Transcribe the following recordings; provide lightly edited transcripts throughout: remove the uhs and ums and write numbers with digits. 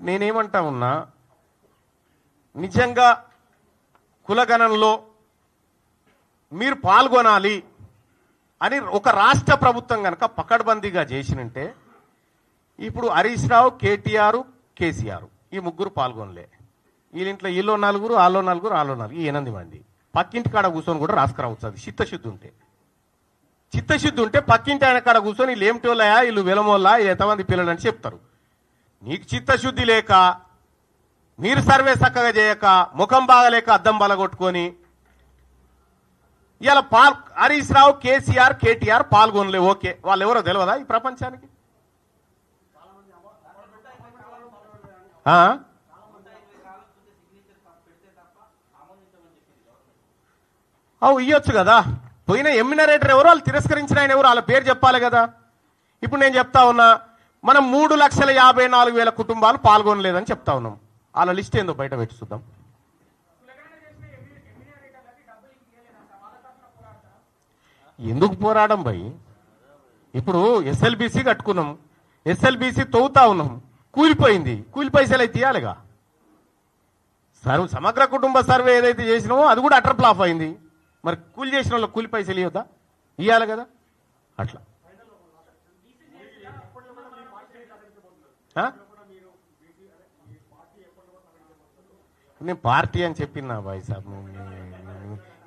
నేనేమంటా ఉన్నా, నిజంగా కులగణంలో మీరు పాల్గొనాలి అని ఒక రాష్ట్ర ప్రభుత్వం కనుక పకడ్బందీగా చేసినంటే, ఇప్పుడు హరీష్ రావు, కేటీఆర్, కేసీఆర్ ఈ ముగ్గురు పాల్గొనలే. వీళ్ళింట్లో వీళ్ళు నలుగురు, వాళ్ళో నలుగురు, వాళ్ళో నలుగురు, 8 మంది పక్కింటి కాడ కూర్చొని కూడా రాసుకురావచ్చు. అది చిత్తశుద్ధి ఉంటే పక్కింటి ఆయన కాడ కూర్చొని వీళ్ళు ఏమిటోళ్ళయా, వీళ్ళు విలమోళ్ళ, ఎంతమంది పిల్లలు అని చెప్తారు. నీకు చిత్తశుద్ధి లేక, మీరు సర్వే చక్కగా చేయక, ముఖం బాగలేక అద్దం బలగొట్టుకొని ఇలా హరీష్ రావు, కేసీఆర్, కేటీఆర్ పాల్గొనలే. ఓకే, వాళ్ళు ఎవరో తెలియదా ఈ ప్రపంచానికి? ఇయ్యొచ్చు కదా. పోయిన ఎమ్మినరేటర్ ఎవరు, వాళ్ళు తిరస్కరించిన ఆయన ఎవరు, వాళ్ళ పేరు చెప్పాలి కదా. ఇప్పుడు నేను చెప్తా ఉన్నా, మనం 3,54,000 కుటుంబాలు పాల్గొనలేదని చెప్తా ఉన్నాం. వాళ్ళ లిస్ట్ ఏందో బయట పెట్టి చూద్దాం. ఎందుకు పోరాడం భయ్? ఇప్పుడు ఎస్ఎల్బిసి కట్టుకున్నాం, ఎస్ఎల్బిసి తవ్వుతా ఉన్నాం, కూలిపోయింది, కూలి పైసలు అయితే ఇవ్వాలిగా. సమగ్ర కుటుంబ సర్వే ఏదైతే చేసినామో అది కూడా అటర్ ఫ్లాప్ అయింది. మరి కూలి చేసిన వాళ్ళకి కూలి పైసలు ఇవ్వద్దా? ఇవ్వాలి కదా. అట్లా నేను పార్టీ అని చెప్పినా భాయ్ సాబ్.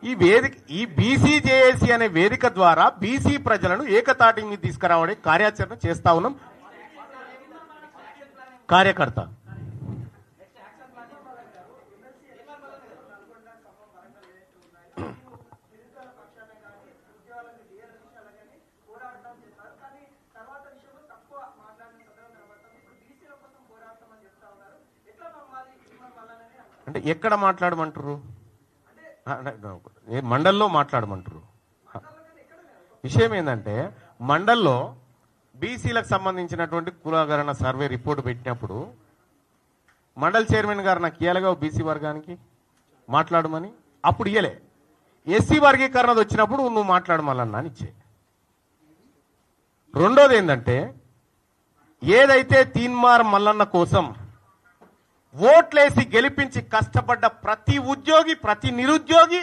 ఈ వేదిక, ఈ బీసీజేఏసీ అనే వేదిక ద్వారా బీసీ ప్రజలను ఏకతాటి మీద తీసుకురావడే కార్యాచరణ చేస్తా ఉన్నాం. కార్యకర్త అంటే ఎక్కడ మాట్లాడమంటారు? మండల్లో మాట్లాడమంటారు. విషయం ఏంటంటే, మండల్లో బీసీలకు సంబంధించినటువంటి కులగణన సర్వే రిపోర్ట్ పెట్టినప్పుడు మండల్ చైర్మన్ గారు నాకు ఇయ్యాలిగా బీసీ వర్గానికి మాట్లాడమని. అప్పుడు ఇయ్యలే. ఎస్సీ వర్గీకరణ వచ్చినప్పుడు నువ్వు మాట్లాడమన్నా అని ఇచ్చే. రెండోది ఏంటంటే, ఏదైతే తీన్మార్ మల్లన్న కోసం ఓట్లేసి గెలిపించి కష్టపడ్డ ప్రతి ఉద్యోగి, ప్రతి నిరుద్యోగి,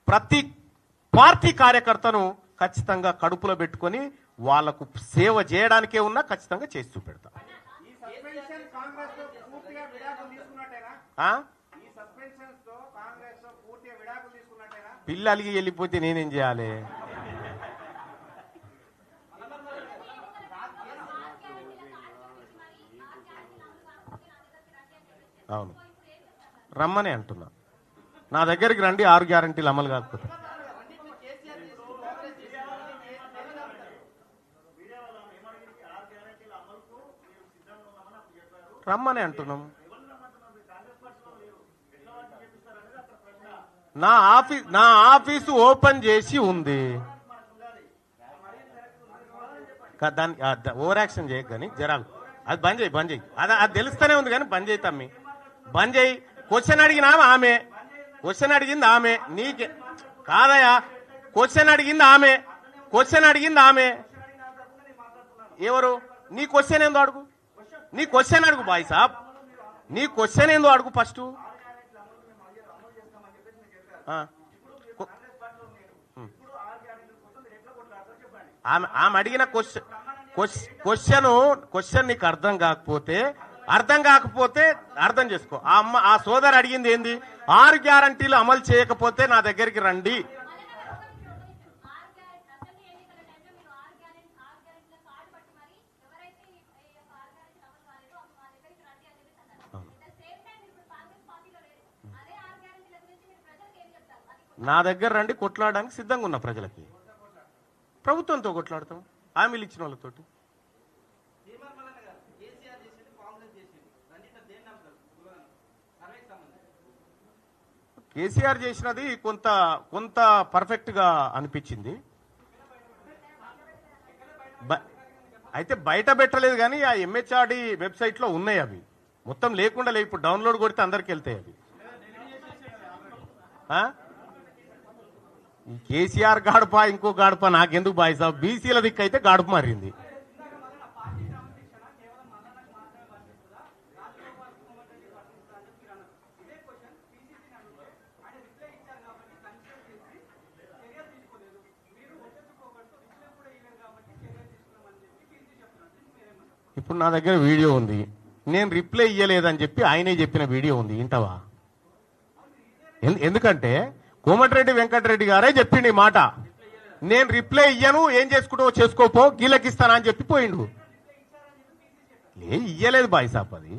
ప్రతి పార్టీ కార్యకర్తను ఖచ్చితంగా కడుపులో పెట్టుకొని వాళ్లకు సేవ చేయడానికే ఉన్నా ఖచ్చితంగా చేసి చూపెడతా. పిల్లలకి వెళ్ళిపోతే నేనేం చేయాలి? అవును, రమ్మనే అంటున్నా. నా దగ్గరికి రండి, 6 గ్యారంటీలు అమలు కాకపోతే. రమ్మనే అంటున్నాం. నా ఆఫీసు ఓపెన్ చేసి ఉంది. దాన్ని ఓవర్ యాక్షన్ చేయకు కానీ జరాలు. అది బంద్ చేయి. అది తెలుస్తూనే ఉంది కానీ బంద్ చేయి తమ్మి, బంద్ చేయి. క్వశ్చన్ అడిగినా ఆమె, క్వశ్చన్ అడిగింది ఆమె, నీకే కాదయా. క్వశ్చన్ అడిగింది ఆమె. ఎవరు? నీ క్వశ్చన్ ఏందో అడుగు, నీ క్వశ్చన్ అడుగు బాయ్ సాబ్, నీ క్వశ్చన్ ఏందో అడుగు ఫస్ట్. ఆమె అడిగిన క్వశ్చన్ నీకు అర్థం కాకపోతే అర్థం చేసుకో. ఆ సోదరు అడిగింది ఏంది? 6 గ్యారంటీలు అమలు చేయకపోతే నా దగ్గరికి రండి. నా దగ్గర రండి, కొట్లాడడానికి సిద్ధంగా ఉన్న ప్రజలకి. ప్రభుత్వంతో కొట్లాడతాం, హామీలు ఇచ్చిన వాళ్ళతోటి. కేసీఆర్ చేసినది కొంత పర్ఫెక్ట్ గా అనిపించింది. అయితే బయట పెట్టలేదు కానీ ఆ ఎంహెచ్ఆర్డి వెబ్సైట్ లో ఉన్నాయి. అవి మొత్తం లేకుండా లేవు. ఇప్పుడు డౌన్లోడ్ కొడితే అందరికి వెళ్తాయి అవి. కేసీఆర్ గాడుపా ఇంకో గాడుపా నాకెందుకు బాయ్ సాబ్? బీసీల దిక్కు అయితే గాడుపు మారింది. ఇప్పుడు నా దగ్గర వీడియో ఉంది, నేను రిప్లై ఇయ్యలేదని చెప్పి ఆయనే చెప్పిన వీడియో ఉంది, ఇంటవా? ఎందుకంటే కోమటిరెడ్డి వెంకటరెడ్డి గారే చెప్పిండు ఈ మాట, నేను రిప్లై ఇయ్యను, ఏం చేసుకుంటావో చేసుకోపో, గీలకిస్తానా అని చెప్పి పోయిండు. ఇయ్యలేదు బాయ్ సాబ్, అది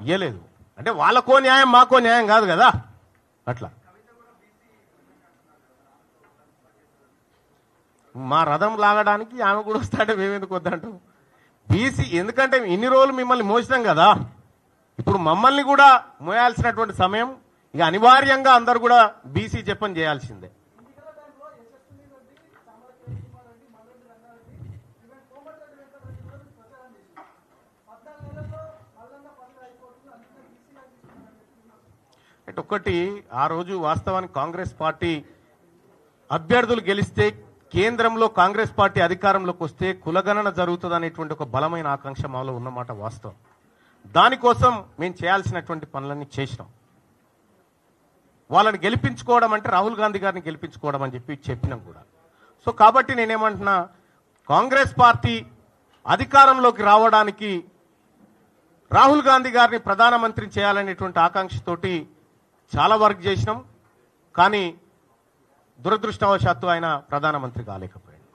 ఇయ్యలేదు. అంటే వాళ్ళకో న్యాయం మాకో న్యాయం కాదు కదా, అట్లా. మా రథం లాగడానికి ఆమె కూడా వస్తాడే, మేమెందుకు వద్దంటాం? బీసీ ఎందుకంటే ఇన్ని రోజులు మిమ్మల్ని మోసినాం కదా, ఇప్పుడు మమ్మల్ని కూడా మోయాల్సినటువంటి సమయం, ఇక అనివార్యంగా అందరు కూడా బీసీ చెప్పని చేయాల్సిందే. అంటే ఒకటి, ఆ రోజు వాస్తవానికి కాంగ్రెస్ పార్టీ అభ్యర్థులు గెలిస్తే, కేంద్రంలో కాంగ్రెస్ పార్టీ అధికారంలోకి వస్తే కులగణన జరుగుతుంది అనేటువంటి ఒక బలమైన ఆకాంక్ష మాలో ఉన్నమాట వాస్తవం. దానికోసం మేము చేయాల్సినటువంటి పనులన్నీ చేసినాం. వాళ్ళని గెలిపించుకోవడం అంటే రాహుల్ గాంధీ గారిని గెలిపించుకోవడం అని చెప్పి చెప్పినాం కూడా. సో కాబట్టి నేనేమంటున్నా, కాంగ్రెస్ పార్టీ అధికారంలోకి రావడానికి రాహుల్ గాంధీ గారిని ప్రధానమంత్రిని చేయాలనేటువంటి ఆకాంక్షతోటి చాలా వర్క్ చేసినాం. కానీ దురదృష్టవశాత్తు ఆయన ప్రధానమంత్రి కాలేకపోయాడు.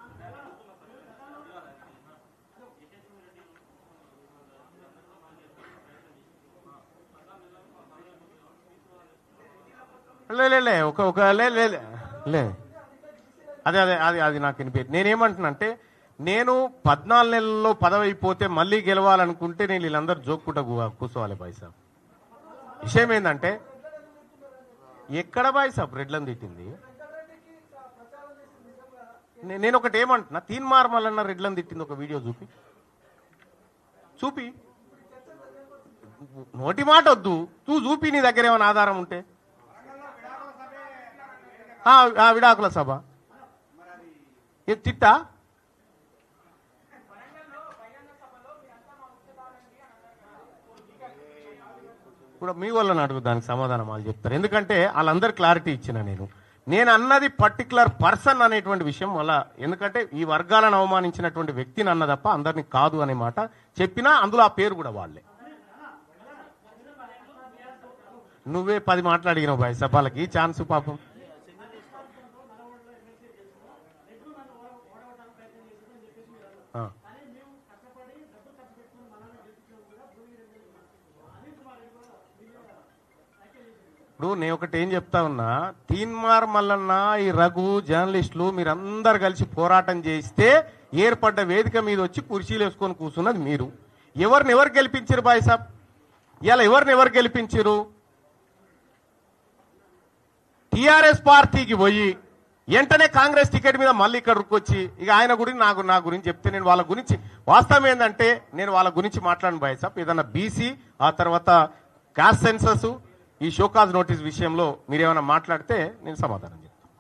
లే అదే అదే అది అది నాకు వినిపించదు. నేనేమంటున్నా అంటే, నేను 14 నెలల్లో పదవి అయిపోతే మళ్ళీ గెలవాలనుకుంటే నేను వీళ్ళందరూ జోక్కుంటా కూర్చోవాలి బాయ్ సాబ్. విషయం ఏంటంటే, ఎక్కడ బాయ్ సాబ్ రెడ్లను తిట్టింది? నేను ఒకటి ఏమంటున్నా, తీన్మార్ మల్లన్న రెడ్లను తిట్టింది ఒక వీడియో చూపి నోటి మాట వద్దు, చూపి నీ దగ్గర ఏమైనా ఆధారం ఉంటే. విడాకుల సభ తిట్టా? ఇప్పుడు మీ వాళ్ళని అడుగు, దానికి సమాధానం వాళ్ళు చెప్తారు. ఎందుకంటే వాళ్ళందరూ క్లారిటీ ఇచ్చిన నేను అన్నది పర్టికులర్ పర్సన్ అనేటువంటి విషయం వల్ల, ఎందుకంటే ఈ వర్గాలను అవమానించినటువంటి వ్యక్తిని అన్న తప్ప అందరినీ కాదు అనే మాట చెప్పినా అందులో ఆ పేరు కూడా వాళ్ళే. నువ్వే 10 మాట్లాడినావు బాయ్ సభలకి ఛాన్స్ పాపం. ఇప్పుడు నేను ఒకటి ఏం చెప్తా ఉన్నా, తీన్మార్ మల్లన్న, ఈ రఘు, జర్నలిస్టులు మీరందరు కలిసి పోరాటం చేస్తే ఏర్పడ్డ వేదిక మీద వచ్చి కుర్చీలు వేసుకొని కూర్చున్నది మీరు. ఎవరు గెలిపించారు బాయ్ సాబ్? ఇలా ఎవరు గెలిపించారు? టిఆర్ఎస్ పార్టీకి పోయి వెంటనే కాంగ్రెస్ టికెట్ మీద మళ్ళీ ఇక్కడికి వచ్చి ఇక ఆయన గురించి నా గురించి చెప్తే, నేను వాళ్ళ గురించి వాస్తవం ఏంటంటే నేను వాళ్ళ గురించి మాట్లాడను బాయ్ సాబ్. ఏదన్నా బీసీ, ఆ తర్వాత కాస్ట్ సెన్సస్, ఈ షోకాజ్ నోటీస్ విషయంలో మీరేమైనా మాట్లాడితే నేను సమాధానం చెప్తాను.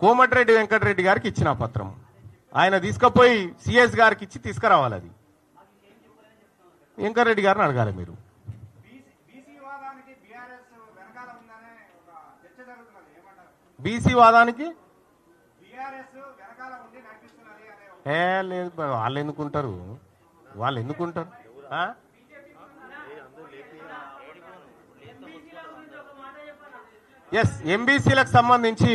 కోమటిరెడ్డి వెంకటరెడ్డి గారికి ఇచ్చిన పత్రం ఆయన తీసుకుపోయి సిఎస్ గారికి ఇచ్చి తీసుకురావాలి. అది వెంకటరెడ్డి గారిని అడగాలి మీరు. బీసీ వాదానికి లేదు, వాళ్ళు ఎందుకుంటారు? ఎస్, ఎంబీసీలకు సంబంధించి